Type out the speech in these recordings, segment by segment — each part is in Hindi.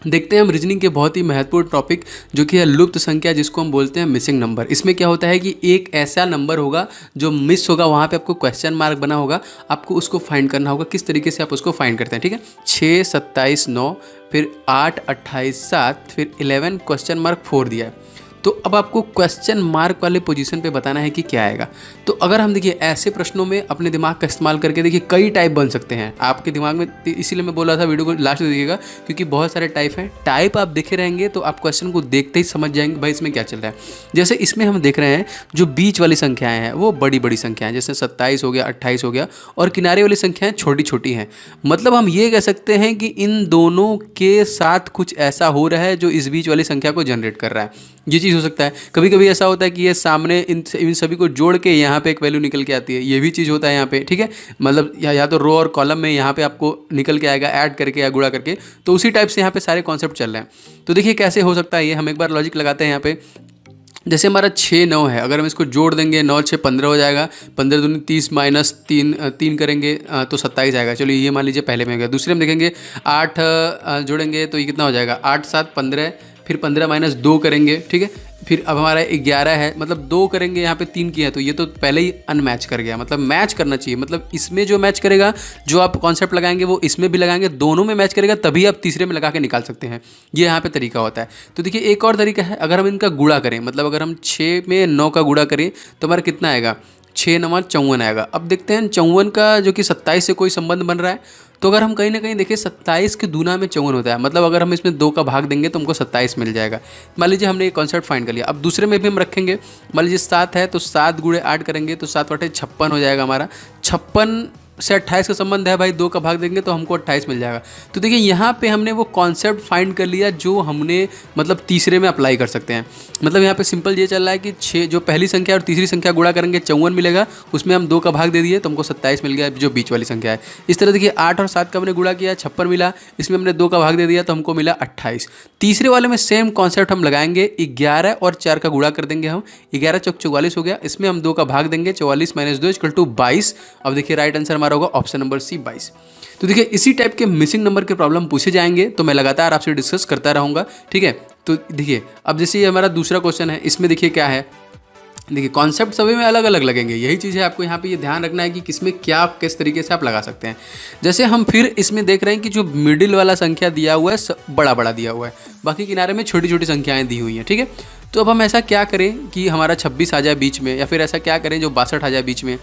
देखते हैं हम रीजनिंग के बहुत ही महत्वपूर्ण टॉपिक जो कि है लुप्त संख्या, जिसको हम बोलते हैं मिसिंग नंबर। इसमें क्या होता है कि एक ऐसा नंबर होगा जो मिस होगा, वहाँ पे आपको क्वेश्चन मार्क बना होगा, आपको उसको फाइंड करना होगा। किस तरीके से आप उसको फाइंड करते हैं, ठीक है। 6 27 9, फिर 8 28 7, फिर 11 क्वेश्चन मार्क 4 दिया है। तो अब आपको क्वेश्चन मार्क वाले पोजीशन पे बताना है कि क्या आएगा। तो अगर हम देखिए ऐसे प्रश्नों में अपने दिमाग का इस्तेमाल करके देखिए कई टाइप बन सकते हैं आपके दिमाग में, इसीलिए मैं बोल रहा था वीडियो को लास्ट में देखिएगा, क्योंकि बहुत सारे टाइप हैं। टाइप आप देखे रहेंगे तो आप क्वेश्चन को देखते ही समझ जाएंगे भाई इसमें क्या चल रहा है। जैसे इसमें हम देख रहे हैं जो बीच वाली संख्याएं हैं वो बड़ी बड़ी संख्याएं, जैसे 27 हो गया, 28 हो गया, और किनारे वाली संख्याएं छोटी छोटी हैं। मतलब हम ये कह सकते हैं कि इन दोनों के साथ कुछ ऐसा हो रहा है जो इस बीच वाली संख्या को जनरेट कर रहा है। ये चीज़ हो सकता है। कभी कभी ऐसा होता है कि ये सामने इन सभी को जोड़ के यहाँ पे एक वैल्यू निकल के आती है, ये भी चीज़ होता है यहाँ पे, ठीक है। मतलब या तो रो और कॉलम में यहाँ पे आपको निकल के आएगा ऐड करके या गुणा करके। तो उसी टाइप से यहाँ पे सारे कॉन्सेप्ट चल रहे हैं। तो देखिए कैसे हो सकता है ये, हम एक बार लॉजिक लगाते हैं यहाँ पे। जैसे हमारा 6 9 है, अगर हम इसको जोड़ देंगे 9 6 15 हो जाएगा, 15 दूनी 30 माइनस 3 करेंगे तो 27 आएगा। चलिए ये मान लीजिए पहले में हो गया। दूसरे में देखेंगे 8 जोड़ेंगे तो ये कितना हो जाएगा, 8 7 15, फिर 15 माइनस 2 करेंगे, ठीक है। फिर अब हमारा 11 है, मतलब 2 करेंगे, यहाँ पे 3 किया है तो ये तो पहले ही अनमैच कर गया। मतलब मैच करना चाहिए, मतलब इसमें जो मैच करेगा, जो आप कॉन्सेप्ट लगाएंगे वो इसमें भी लगाएंगे, दोनों में मैच करेगा तभी आप तीसरे में लगा के निकाल सकते हैं। ये यहाँ पे तरीका होता है। तो देखिए एक और तरीका है, अगर हम इनका गुणा करें, मतलब अगर हम 6 में 9 का गुणा करें तो हमारा कितना आएगा, 6 9 54 आएगा। अब देखते हैं 54 का जो कि 27 से कोई संबंध बन रहा है। तो अगर हम कहीं ना कहीं देखें 27 के दूना में 54 होता है, मतलब अगर हम इसमें 2 का भाग देंगे तो हमको 27 मिल जाएगा। मान लीजिए हमने ये कॉन्सेप्ट फाइंड कर लिया। अब दूसरे में भी हम रखेंगे, मान लीजिए 7 है तो 7 गुणे 8 करेंगे तो 7 बटे 56 हो जाएगा हमारा। 56 से 28 का संबंध है भाई, 2 का भाग देंगे तो हमको 28 मिल जाएगा। तो देखिए यहाँ पे हमने वो कॉन्सेप्ट फाइंड कर लिया जो हमने मतलब तीसरे में अप्लाई कर सकते हैं। मतलब यहाँ पे सिंपल ये चल रहा है कि 6 जो पहली संख्या और तीसरी संख्या गुणा करेंगे 54 मिलेगा, उसमें हम 2 का भाग दे दिए तो हमको 27 मिल गया जो बीच वाली संख्या है। इस तरह देखिए 8 और 7 का हमने गुणा किया, 56 मिला, इसमें हमने 2 का भाग दे दिया तो हमको मिला 28। तीसरे वाले में सेम कॉन्सेप्ट हम लगाएंगे, 11 और 4 का गुणा कर देंगे हम, 11 चौक 44 हो गया, इसमें हम 2 का भाग देंगे, 44 माइनस 2 इक्वल टू 22। अब देखिए राइट आंसर हमारा होगा ऑप्शन नंबर सी 22। तो देखिए इसी टाइप के मिसिंग नंबर के प्रॉब्लम पूछे जाएंगे तो मैं लगातार आपसे डिस्कस करता रहूँगा, ठीक है। तो देखिए अब जैसे ये हमारा दूसरा क्वेश्चन है, इसमें देखिए क्या है, देखिए कॉन्सेप्ट सभी में अलग अलग लगेंगे। यही चीज़ है, आपको यहाँ पे ये ध्यान रखना है कि किसमें क्या किस तरीके से आप लगा सकते हैं। जैसे हम फिर इसमें देख रहे हैं कि जो मिडिल वाला संख्या दिया हुआ है बड़ा बड़ा दिया हुआ है, बाकी किनारे में छोटी छोटी संख्याएं दी हुई हैं, ठीक है। तो अब हम ऐसा क्या करें कि हमारा 26 आ जाए बीच में, या फिर ऐसा क्या करें जो 62 आ जाए बीच में।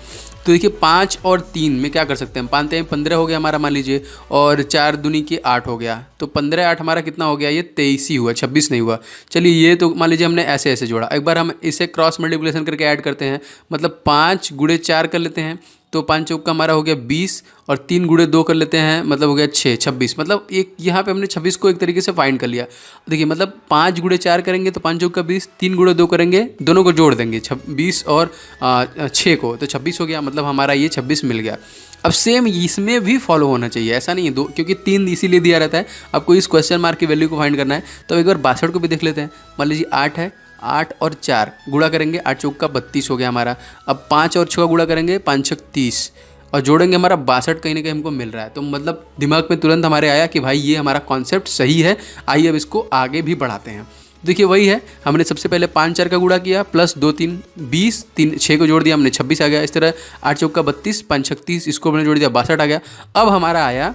तो देखिए 5 और 3 में क्या कर सकते हैं, 5 3 15 हो गया हमारा मान लीजिए, और 4 दूनी के 8 हो गया, तो 15 8 हमारा कितना हो गया, ये 23 ही हुआ, 26 नहीं हुआ। चलिए ये तो मान लीजिए हमने ऐसे ऐसे जोड़ा, एक बार हम इसे क्रॉस मल्टीप्लिकेशन करके ऐड करते हैं, मतलब 5 गुणे 4 कर लेते हैं तो 5 चौक का हमारा हो गया 20, और 3 गुणे 2 कर लेते हैं, मतलब हो गया 6 26। मतलब एक यहाँ पे हमने 26 को एक तरीके से फाइंड कर लिया। देखिए मतलब 5 गुणे 4 करेंगे तो 5 चौक का 20, 3 गुणे 2 करेंगे, दोनों को जोड़ देंगे 20 और 6 को, तो 26 हो गया। मतलब हमारा ये 26 मिल गया। अब सेम इसमें भी फॉलो होना चाहिए, ऐसा नहीं है दो, क्योंकि 3 इसीलिए दिया रहता है आपको इस क्वेश्चन मार्क की वैल्यू को फाइंड करना है। तो एक बार 62 को भी देख लेते हैं। मान लीजिए 8 है, 8 और 4 गुणा करेंगे, 8 चौक का 32 हो गया हमारा। अब 5 और 6 का गुणा करेंगे, 5 छक 30, और जोड़ेंगे हमारा 62 कहीं ना कहीं हमको मिल रहा है। तो मतलब दिमाग में तुरंत हमारे आया कि भाई ये हमारा कॉन्सेप्ट सही है, आइए अब इसको आगे भी बढ़ाते हैं। देखिए वही है, हमने सबसे पहले 5 4 का गुणा किया, प्लस 2 3 20, 3 6 को जोड़ दिया हमने 26 आ गया। इस तरह 8 चौक का 32, 5 छक 30, इसको हमने जोड़ दिया 62 आ गया। अब हमारा आया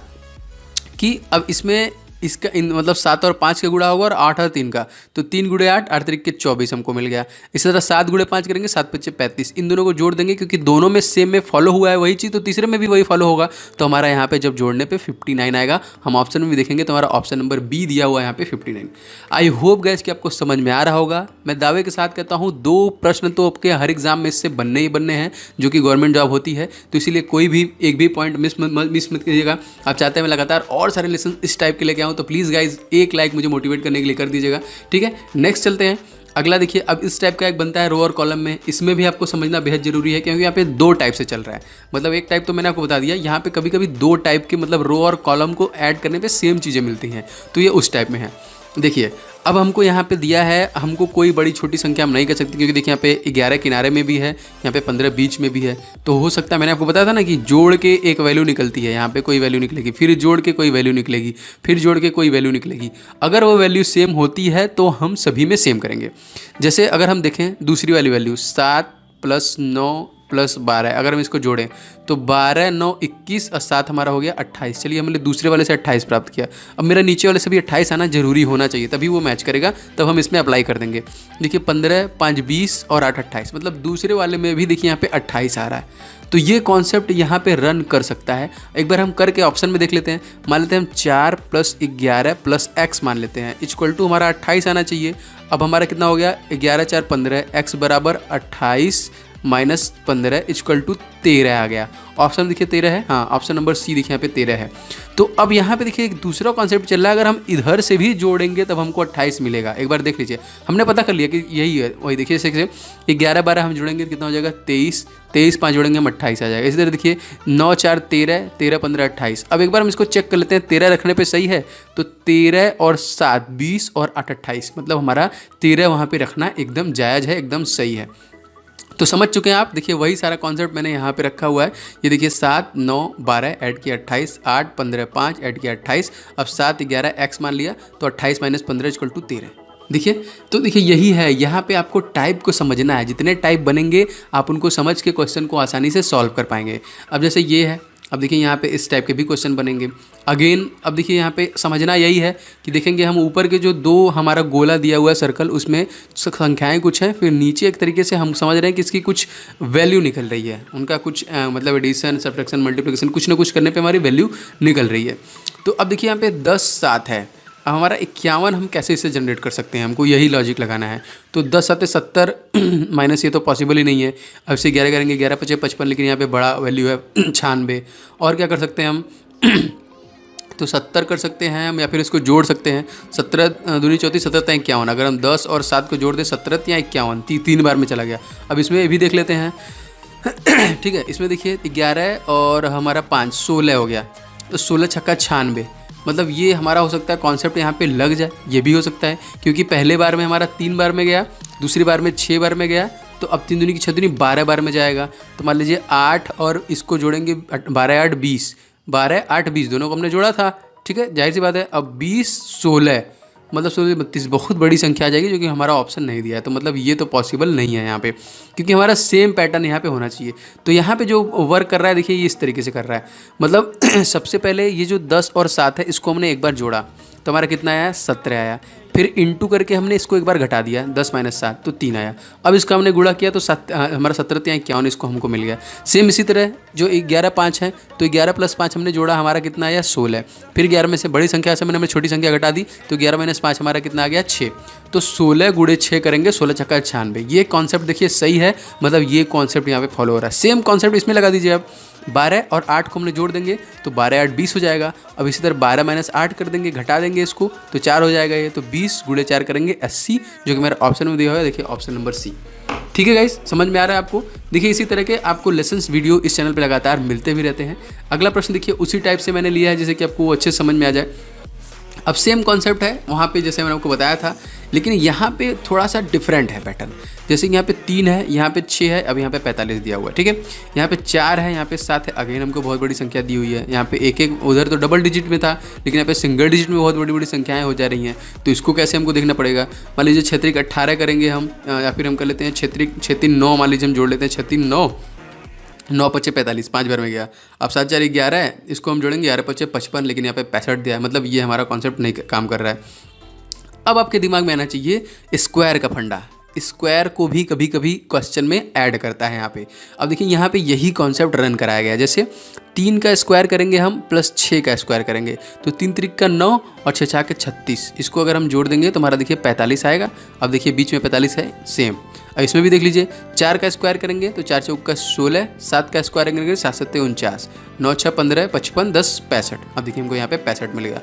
कि अब इसमें इसका मतलब 7 और 5 का गुणा होगा और 8 और 3 का, तो 3 गुणे 8, 8 तरीके 24 हमको मिल गया। इसी तरह 7 गुणे 5 करेंगे, 7 पच्चे 35, इन दोनों को जोड़ देंगे क्योंकि दोनों में सेम में फॉलो हुआ है वही चीज़, तो तीसरे में भी वही फॉलो होगा। तो हमारा यहाँ पे जब जोड़ने पे 59 आएगा। हम ऑप्शन में भी देखेंगे तो हमारा ऑप्शन नंबर बी दिया हुआ है यहाँ पे 59। आई होप गाइस कि आपको समझ में आ रहा होगा। मैं दावे के साथ कहता हूँ 2 प्रश्न तो आपके हर एग्जाम में इससे बनने ही बनने हैं, जो कि गवर्नमेंट जॉब होती है। तो इसीलिए कोई भी एक भी पॉइंट मिस मत कीजिएगा। आप चाहते हैं मैं लगातार और सारे लेसन इस टाइप के लेके आऊँ तो प्लीज़ गाइज एक लाइक मुझे मोटिवेट करने के लिए कर दीजिएगा, ठीक है। नेक्स्ट चलते हैं। अगला देखिए, अब इस टाइप का एक बनता है रो और कॉलम में। इसमें भी आपको समझना बेहद जरूरी है क्योंकि यहाँ पे 2 टाइप से चल रहा है। मतलब एक टाइप तो मैंने आपको बता दिया, यहाँ पे कभी कभी 2 टाइप के मतलब रो और कॉलम को ऐड करने पे सेम चीज़ें मिलती हैं, तो ये उस टाइप में है। देखिए अब हमको यहाँ पे दिया है, हमको कोई बड़ी छोटी संख्या हम नहीं कर सकते, क्योंकि देखिए यहाँ पे 11 किनारे में भी है, यहाँ पे 15 बीच में भी है। तो हो सकता है, मैंने आपको बताया था ना कि जोड़ के एक वैल्यू निकलती है, यहाँ पे कोई वैल्यू निकलेगी, फिर जोड़ के कोई वैल्यू निकलेगी, फिर जोड़ के कोई वैल्यू निकलेगी। अगर वो वैल्यू सेम होती है तो हम सभी में सेम करेंगे। जैसे अगर हम देखें दूसरी वाली वैल्यू 7 + 9 + 12, अगर हम इसको जोड़ें तो 12, 9, 21 और 7 हमारा हो गया 28। चलिए हमने दूसरे वाले से 28 प्राप्त किया। अब मेरा नीचे वाले से भी 28 आना जरूरी होना चाहिए, तभी वो मैच करेगा, तब हम इसमें अप्लाई कर देंगे। देखिए 15, 5, 20 और 8, 28, मतलब दूसरे वाले में भी देखिए यहाँ पे 28 आ रहा है। तो ये कॉन्सेप्ट यहाँ पे रन कर सकता है। एक बार हम करके ऑप्शन में देख लेते हैं। मान लेते हैं हम 4 + 11 + x मान लेते हैं, इक्वल टू हमारा 28 आना चाहिए। अब हमारा कितना हो गया, 11, 4, 15, x बराबर 28 - 15 इक्वल टू 13 आ गया। ऑप्शन देखिए 13 है, हाँ ऑप्शन नंबर सी देखिए यहाँ पे 13 है। तो अब यहाँ पे देखिए एक दूसरा कॉन्सेप्ट चल रहा है, अगर हम इधर से भी जोड़ेंगे तब हमको 28 मिलेगा। एक बार देख लीजिए, हमने पता कर लिया कि यही है, वही देखिए से 11, 12 हम जोड़ेंगे कितना हो जाएगा 23, 23, 5 जोड़ेंगे हम 28 आ जाएगा। इसी तरह देखिए 9, 4, 13, 13, 15, 28। अब एक बार हम इसको चेक कर लेते हैं, 13 रखने पर सही है, तो 13 और 7 20 और 8 28, मतलब हमारा 13 वहाँ पर रखना एकदम जायज़ है, एकदम सही है। तो समझ चुके हैं आप। देखिए वही सारा कॉन्सेप्ट मैंने यहाँ पे रखा हुआ है। ये देखिए 7, 9, 12 ऐड किया 28, 8, 15, 5 ऐड किया 28। अब 7, 11 x मान लिया, तो 28 - 15 इक्वल टू 13। देखिए, तो देखिए यही है, यहाँ पे आपको टाइप को समझना है। जितने टाइप बनेंगे आप उनको समझ के क्वेश्चन को आसानी से सॉल्व कर पाएंगे। अब जैसे ये है, अब देखिए यहाँ पे इस टाइप के भी क्वेश्चन बनेंगे। अगेन अब देखिए यहाँ पे समझना यही है कि देखेंगे हम ऊपर के जो दो हमारा गोला दिया हुआ है सर्कल, उसमें संख्याएं कुछ हैं, फिर नीचे एक तरीके से हम समझ रहे हैं कि इसकी कुछ वैल्यू निकल रही है, उनका कुछ मतलब एडिशन, सब्ट्रैक्शन, मल्टीप्लिकेशन, कुछ ना कुछ करने पे हमारी वैल्यू निकल रही है। तो अब देखिए यहाँ पे 10, 7 है। अब हमारा 51 हम कैसे इसे जनरेट कर सकते हैं, हमको यही लॉजिक लगाना है। तो 10 7 70 माइनस ये तो पॉसिबल ही नहीं है। अब से 11 करेंगे, 11 5 55, लेकिन यहाँ पे बड़ा वैल्यू है 96। और क्या कर सकते हैं हम तो 70 कर सकते हैं हम, या फिर इसको जोड़ सकते हैं। 17 दूनी 34, 17 51। अगर हम 10 और 7 को जोड़ दें 17 या 51, 3 बार में चला गया। अब इसमें ये भी देख लेते हैं ठीक है, इसमें देखिए 11 और हमारा 5 16 हो गया, तो 16 छक्का 96, मतलब ये हमारा हो सकता है कॉन्सेप्ट यहाँ पे लग जाए। ये भी हो सकता है क्योंकि पहले बार में हमारा 3 बार में गया, दूसरी बार में 6 बार में गया, तो अब 3 दूनी की 6 दूनी 12 बार में जाएगा। तो मान लीजिए 8 और इसको जोड़ेंगे, 12 8 20, 12 8 20 दोनों को हमने जोड़ा था, ठीक है, जाहिर सी बात है। अब 20 16 मतलब 16 32 बहुत बड़ी संख्या आ जाएगी, जो कि हमारा ऑप्शन नहीं दिया है। तो मतलब ये तो पॉसिबल नहीं है यहाँ पे, क्योंकि हमारा सेम पैटर्न यहाँ पे होना चाहिए। तो यहाँ पे जो वर्क कर रहा है देखिए ये इस तरीके से कर रहा है, मतलब सबसे पहले ये जो 10 और 7 है इसको हमने एक बार जोड़ा तो हमारा कितना आया, 17 आया। फिर इंटू करके हमने इसको एक बार घटा दिया, 10 - 7 तो 3 आया। अब इसका हमने गुणा किया तो हमारा 17 या 51 इसको हमको मिल गया। सेम इसी तरह जो 11 5 है, तो 11 + 5 हमने जोड़ा, हमारा कितना आया 16। फिर 11 में से बड़ी संख्या से मैंने छोटी संख्या घटा दी, तो 11 - 5 हमारा कितना आ गया 6। तो 16 × 6 करेंगे, 16 छक्का 96। ये कॉन्सेप्ट देखिए सही है, मतलब ये कॉन्सेप्ट यहाँ पे फॉलो हो रहा है। सेम कॉन्सेप्ट इसमें लगा दीजिए आप। 12 और 8 को हमने जोड़ देंगे तो 12 8 20 हो जाएगा। अब इसी तरह 12 - 8 कर देंगे, घटा देंगे इसको तो 4 हो जाएगा ये। तो 20 × 4 करेंगे 80, जो कि मेरा ऑप्शन में दिया हुआ है, देखिए ऑप्शन नंबर सी। ठीक है गाइस, समझ में आ रहा है आपको। देखिए इसी तरह के आपको लेसन्स वीडियो इस चैनल पे लगातार मिलते भी रहते हैं। अगला प्रश्न देखिए उसी टाइप से मैंने लिया है, जैसे कि आपको अच्छे समझ में आ जाए। अब सेम कॉन्सेप्ट है वहाँ पे जैसे मैंने आपको बताया था, लेकिन यहाँ पे थोड़ा सा डिफरेंट है पैटर्न। जैसे कि यहाँ पे 3 है, यहाँ पे 6 है, अब यहाँ पे 45 दिया हुआ है, ठीक है। यहाँ पे 4 है, यहाँ पे 7 है, अगेन हमको बहुत बड़ी संख्या दी हुई है। यहाँ पे 1 उधर तो डबल डिजिट में था, लेकिन यहाँ पे सिंगल डिजिट में बहुत बड़ी बड़ी संख्याएं हो जा रही हैं। तो इसको कैसे हमको देखना पड़ेगा। मान लीजिए क्षेत्रिक 18 करेंगे हम, या फिर हम कर लेते हैं क्षेत्रिक 9 मान लीजिए हम जोड़ लेते हैं। 9 9 5 45, 5 बार में गया। अब 7 4 11 है, इसको हम जोड़ेंगे 11 5 55, लेकिन यहाँ पे 65 दिया है, मतलब ये हमारा कॉन्सेप्ट नहीं काम कर रहा है। अब आपके दिमाग में आना चाहिए स्क्वायर का फंडा। स्क्वायर को भी कभी कभी क्वेश्चन में ऐड करता है यहाँ पे। अब देखिए यहाँ पे यही कॉन्सेप्ट रन कराया गया है। जैसे 3 का स्क्वायर करेंगे हम प्लस 6 का स्क्वायर करेंगे, तो 3 3 का 9 और 6 6 के 36, इसको अगर हम जोड़ देंगे तो हमारा देखिए 45 आएगा। अब देखिए बीच में 45 है, सेम। अब इसमें भी देख लीजिए 4 का स्क्वायर करेंगे तो 4 चौक का 16, 7 का स्क्वायर करेंगे 7 7 49, 9 6 15 55 10 65। अब देखिए हमको यहाँ पे 65 मिलेगा।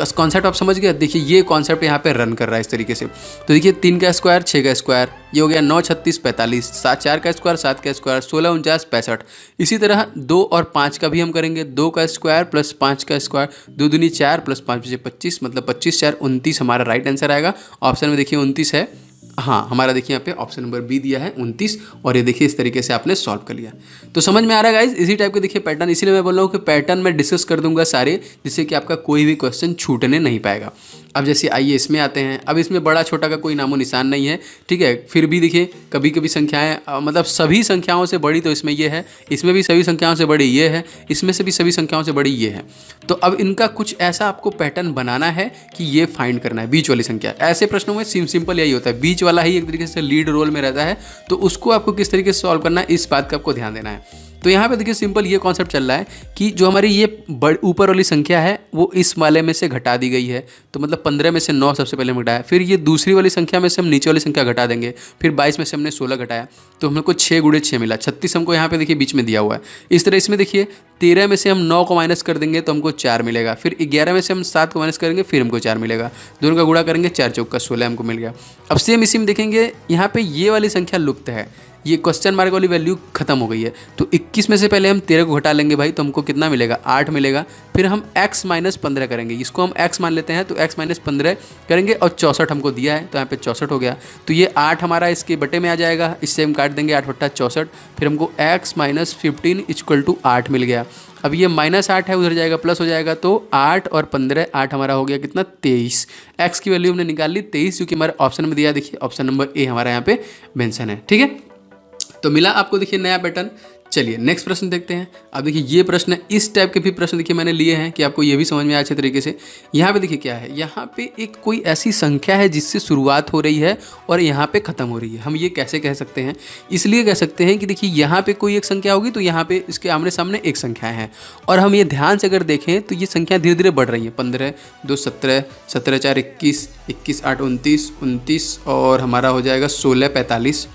कॉन्सेप्ट आप समझ गए। देखिए ये कॉन्सेप्ट यहाँ पे रन कर रहा है इस तरीके से। तो देखिए 3 का स्क्वायर 6 का स्क्वायर ये हो गया 9 36 45, 7 4 का स्क्वायर 7 का स्क्वायर 16 49 65। इसी तरह 2 और 5 का भी हम करेंगे, 2 का स्क्वायर प्लस 5 का स्क्वायर, 2 दूनी 4 प्लस 5 बचे 25, मतलब 25 4 29 हमारा राइट आंसर आएगा। ऑप्शन में देखिए 29 है, हाँ हमारा देखिए यहाँ पे ऑप्शन नंबर बी दिया है 29, और ये देखिए इस तरीके से आपने सॉल्व कर लिया। तो समझ में आ रहा है गाइज, इसी टाइप के देखिए पैटर्न, इसीलिए मैं बोल रहा हूँ कि पैटर्न में डिस्कस कर दूंगा सारे, जिससे कि आपका कोई भी क्वेश्चन छूटने नहीं पाएगा। अब जैसे आइए इसमें आते हैं। अब इसमें बड़ा छोटा का कोई नामो निशान नहीं है, ठीक है। फिर भी देखिए कभी कभी संख्याएं मतलब सभी संख्याओं से बड़ी तो इसमें ये है, इसमें भी सभी संख्याओं से बड़ी ये है, इसमें से भी सभी संख्याओं से बड़ी ये है। तो अब इनका कुछ ऐसा आपको पैटर्न बनाना है कि ये फाइंड करना है बीच वाली संख्या। ऐसे प्रश्नों में सिंपल यही होता है, बीच वाला ही एक तरीके से लीड रोल में रहता है, तो उसको आपको किस तरीके से सॉल्व करना है इस बात का आपको ध्यान देना है। तो यहाँ पे देखिए सिंपल ये कॉन्सेप्ट चल रहा है कि जो हमारी ये ऊपर वाली संख्या है वो इस वाले में से घटा दी गई है, तो मतलब 15 में से 9 सबसे पहले हम घटाया, फिर ये दूसरी वाली संख्या में से हम नीचे वाली संख्या घटा देंगे, फिर 22 में से हमने 16 घटाया, तो हमको 6 गुणे 6 मिला, 36 हमको यहाँ पे देखिए बीच में दिया हुआ है। इस तरह इसमें देखिए 13 में से हम 9 को माइनस कर देंगे तो हमको 4 मिलेगा, फिर 11 में से हम 7 को माइनस करेंगे फिर हमको 4 मिलेगा, दोनों का गुणा करेंगे 4 चौका 16 हमको मिल गया। अब सेम इसी में देखेंगे यहाँ पे ये वाली संख्या लुप्त है, ये क्वेश्चन मार्क वाली वैल्यू खत्म हो गई है, तो 21 में से पहले हम 13 को घटा लेंगे भाई, तो हमको कितना मिलेगा 8 मिलेगा। फिर हम x माइनस 15 करेंगे, इसको हम x मान लेते हैं, तो x माइनस 15 करेंगे और 64 हमको दिया है, तो यहाँ पे 64 हो गया, तो ये 8 हमारा इसके बटे में आ जाएगा, इससे हम काट देंगे 8 बट्टा 64, फिर हमको x माइनस 15 इक्वल टू 8 मिल गया। अब ये -8 है उधर जाएगा प्लस हो जाएगा, तो 8 और 15 8 हमारा हो गया कितना 23। x की वैल्यू हमने निकाल ली 23, क्योंकि हमारे ऑप्शन में दिया, देखिए ऑप्शन नंबर ए हमारा यहाँ पे मेंशन है, ठीक है। तो मिला आपको देखिए नया पैटर्न। चलिए नेक्स्ट प्रश्न देखते हैं। अब देखिए ये प्रश्न, इस टाइप के भी प्रश्न देखिए मैंने लिए हैं कि आपको ये भी समझ में आए अच्छे तरीके से। यहाँ पे देखिए क्या है, यहाँ पे एक कोई ऐसी संख्या है जिससे शुरुआत हो रही है और यहाँ पे ख़त्म हो रही है। हम ये कैसे कह सकते हैं, इसलिए कह सकते हैं कि देखिए यहाँ पे कोई एक संख्या होगी तो यहाँ पे इसके आमने सामने एक संख्या है, और हम ये ध्यान से अगर देखें तो ये संख्या धीरे धीरे बढ़ रही है। 15 2 17, 17 4 21, 21 8 29, 29 और हमारा हो जाएगा 16 45।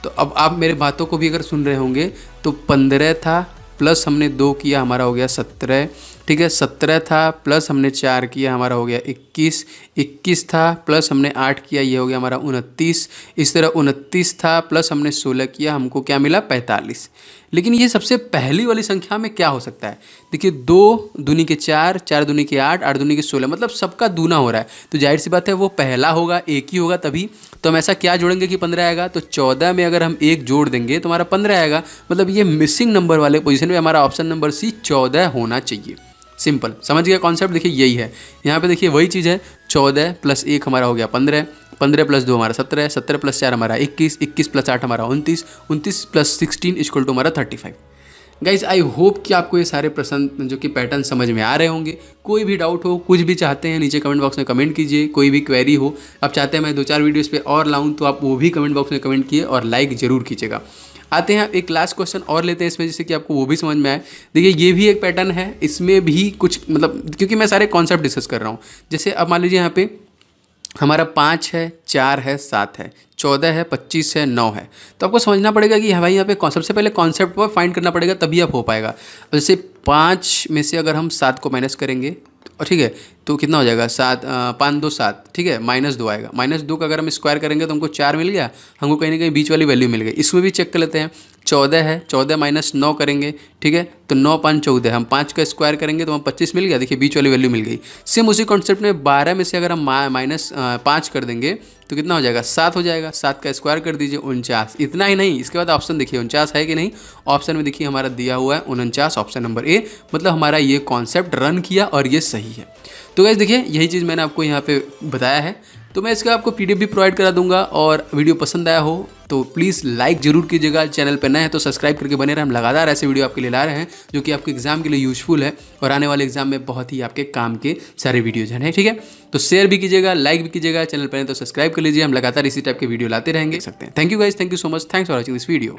तो अब आप मेरे बातों को भी अगर सुन रहे होंगे तो 15 था प्लस हमने 2 किया हमारा हो गया 17, ठीक है। 17 था प्लस हमने 4 किया हमारा हो गया 21, 21 था प्लस हमने 8 किया ये हो गया हमारा 29, इस तरह 29 था प्लस हमने 16 किया, हमको क्या मिला 45। लेकिन ये सबसे पहली वाली संख्या में क्या हो सकता है, देखिए 2 दूनी के 4, 4 दूनी के 8, 8 दूनी के 16, मतलब सबका दूना हो रहा है, तो जाहिर सी बात है वो पहला होगा, एक ही होगा तभी। तो हम ऐसा क्या जोड़ेंगे कि 15 आएगा, तो 14 में अगर हम 1 जोड़ देंगे तो हमारा 15 आएगा, मतलब ये मिसिंग नंबर वाले पोजीशन में हमारा ऑप्शन नंबर सी 14 होना चाहिए। सिंपल समझ गया कॉन्सेप्ट, देखिए यही है। यहाँ पे देखिए वही चीज़ है, 14 प्लस 1 हमारा हो गया 15, 15 प्लस 2 हमारा 17, 17 प्लस 4 हमारा 21, 21 प्लस 8 हमारा 29, 29 प्लस 16 इक्वल टू हमारा 35। गाइज आई होप कि आपको ये सारे प्रश्न जो कि पैटर्न समझ में आ रहे होंगे। कोई भी डाउट हो, कुछ भी चाहते हैं, नीचे कमेंट बॉक्स में कमेंट कीजिए। कोई भी क्वेरी हो, आप चाहते हैं मैं 2-4 वीडियोस पे और लाऊं, तो आप वो भी कमेंट बॉक्स में कमेंट किए और लाइक ज़रूर कीजिएगा। आते हैं एक लास्ट क्वेश्चन और लेते हैं इसमें, जिससे कि आपको वो भी समझ में आए। देखिए ये भी एक पैटर्न है, इसमें भी कुछ मतलब, क्योंकि मैं सारे कॉन्सेप्ट डिस्कस कर रहा हूँ। जैसे अब मान लीजिए यहाँ पे हमारा 5 है, 4 है, 7 है, 14 है, 25 है, 9 है, तो आपको समझना पड़ेगा कि भाई यहाँ पे सबसे पहले कॉन्सेप्ट पर फाइंड करना पड़ेगा, तभी आप हो पाएगा। जैसे 5 में से अगर हम 7 को माइनस करेंगे, और ठीक है, तो कितना हो जाएगा 7, 5 2 7, ठीक है, -2 आएगा। -2 का अगर हम स्क्वायर करेंगे तो हमको 4 मिल गया, हमको कहीं ना कहीं बीच वाली वैल्यू मिल गई। इसमें भी चेक कर लेते हैं, 14 है, 14 माइनस 9 करेंगे, ठीक है, तो 9 5 14, हम 5 का स्क्वायर करेंगे तो हम 25 मिल गया, देखिए बीच वाली वैल्यू मिल गई। सेम उसी कॉन्सेप्ट में 12 में से अगर हम -5 कर देंगे तो कितना हो जाएगा 7 हो जाएगा, 7 का स्क्वायर कर दीजिए 49। इतना ही नहीं, इसके बाद ऑप्शन देखिए 49 है कि नहीं, ऑप्शन में देखिए हमारा दिया हुआ है 49, ऑप्शन नंबर ए। मतलब हमारा ये कॉन्सेप्ट रन किया और ये सही है। तो गाइस देखिए यही चीज़ मैंने आपको यहाँ पे बताया है, तो मैं इसका आपको PDF भी प्रोवाइड करा दूंगा। और वीडियो पसंद आया हो तो प्लीज़ लाइक जरूर कीजिएगा, चैनल पर नए हैं तो सब्सक्राइब करके बने रहे। हम लगातार ऐसे वीडियो आपके लिए ला रहे हैं जो कि आपके एग्जाम के लिए यूजफुल है और आने वाले एग्जाम में बहुत ही आपके काम के सारे वीडियोज हैं, ठीक है। तो शेयर भी कीजिएगा, लाइक भी कीजिएगा, चैनल पर तो सब्सक्राइब कर लीजिए। हम लगातार इसी टाइप के वीडियो लाते रहेंगे, देख सकते हैं। Thank you guys, thank you so much, thanks for watching this video.